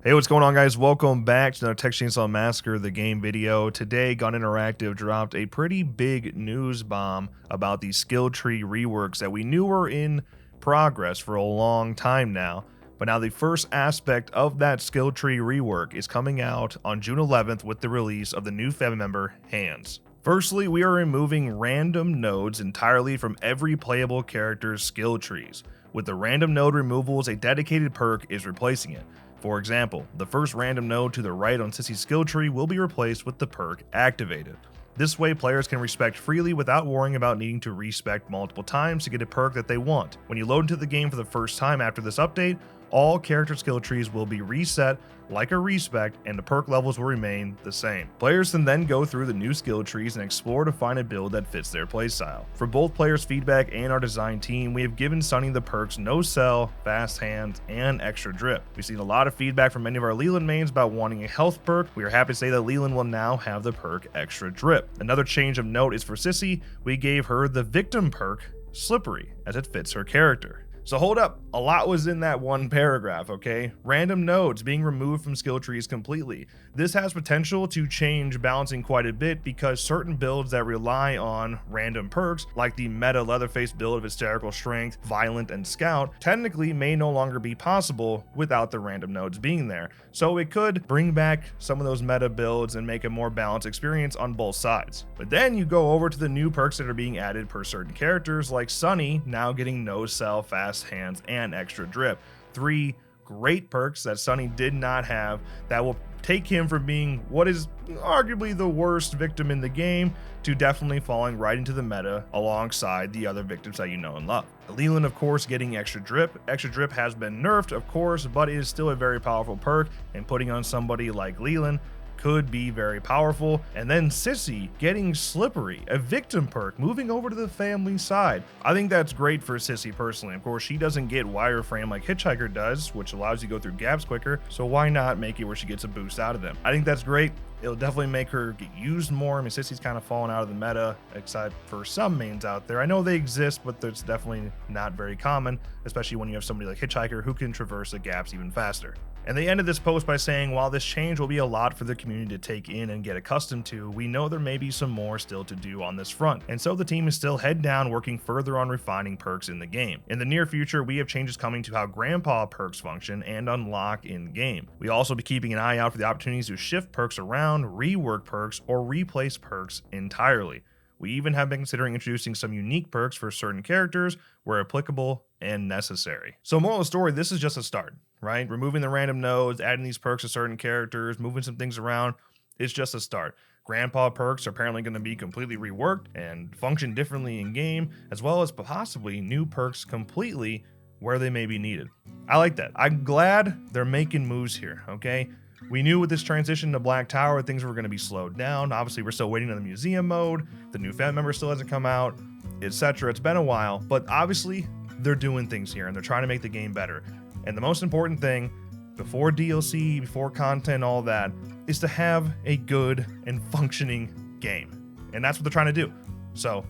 Hey, what's going on, guys? Welcome back to another Texas Chain Saw Massacre, the game video. Today, Gun Interactive dropped a pretty big news bomb about the skill tree reworks that we knew were in progress for a long time now. But now the first aspect of that skill tree rework is coming out on June 11th with the release of the new family member, Hands. Firstly, we are removing random nodes entirely from every playable character's skill trees. With the random node removals, a dedicated perk is replacing it. For example, the first random node to the right on Sissy's skill tree will be replaced with the perk activated. This way, players can respect freely without worrying about needing to respect multiple times to get a perk that they want. When you load into the game for the first time after this update, all character skill trees will be reset like a respect and the perk levels will remain the same. Players can then go through the new skill trees and explore to find a build that fits their playstyle. For both players' feedback and our design team, we have given Sonny the perks No Sell, Fast Hands, and Extra Drip. We've seen a lot of feedback from many of our Leland mains about wanting a health perk. We are happy to say that Leland will now have the perk Extra Drip. Another change of note is for Sissy, we gave her the victim perk Slippery as it fits her character. So hold up, a lot was in that one paragraph, okay? Random nodes being removed from skill trees completely. This has potential to change balancing quite a bit because certain builds that rely on random perks, like the meta Leatherface build of Hysterical Strength, Violent, and Scout, technically may no longer be possible without the random nodes being there. So it could bring back some of those meta builds and make a more balanced experience on both sides. But then you go over to the new perks that are being added per certain characters, like Sonny now getting No Sell, Fast Hands, and Extra Drip. 3 great perks that Sonny did not have that will take him from being what is arguably the worst victim in the game to definitely falling right into the meta alongside the other victims that you know and love. Leland, of course, getting Extra Drip. Extra Drip has been nerfed, of course, but it is still a very powerful perk, and putting on somebody like Leland could be very powerful. And then Sissy getting Slippery, a victim perk, moving over to the family side. I think that's great for Sissy personally. Of course, she doesn't get wireframe like Hitchhiker does, which allows you to go through gaps quicker, so why not make it where she gets a boost out of them? I think that's great. It'll definitely make her get used more. I mean, Sissy's kind of fallen out of the meta, except for some mains out there. I know they exist, but it's definitely not very common, especially when you have somebody like Hitchhiker who can traverse the gaps even faster. And they ended this post by saying, while this change will be a lot for the community to take in and get accustomed to, we know there may be some more still to do on this front. And so the team is still head down working further on refining perks in the game. In the near future, we have changes coming to how Grandpa perks function and unlock in game. We also be keeping an eye out for the opportunities to shift perks around, rework perks, or replace perks entirely. We even have been considering introducing some unique perks for certain characters where applicable and necessary. So moral of the story, this is just a start, right? Removing the random nodes, adding these perks to certain characters, moving some things around, it's just a start. Grandpa perks are apparently going to be completely reworked and function differently in game, as well as possibly new perks completely where they may be needed. I like that. I'm glad they're making moves here, okay? We knew with this transition to Black Tower, things were going to be slowed down. Obviously, we're still waiting on the museum mode. The new family member still hasn't come out, etc. It's been a while, but obviously they're doing things here and they're trying to make the game better. And the most important thing, before DLC, before content, all that, is to have a good and functioning game. And that's what they're trying to do. So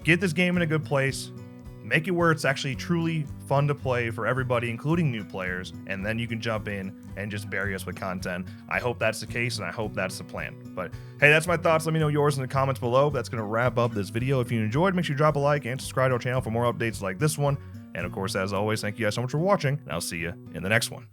get this game in a good place, make it where it's actually truly fun to play for everybody, including new players, and then you can jump in and just bury us with content. I hope that's the case, and I hope that's the plan. But hey, that's my thoughts. Let me know yours in the comments below. That's going to wrap up this video. If you enjoyed, make sure you drop a like and subscribe to our channel for more updates like this one. And of course, as always, thank you guys so much for watching, and I'll see you in the next one.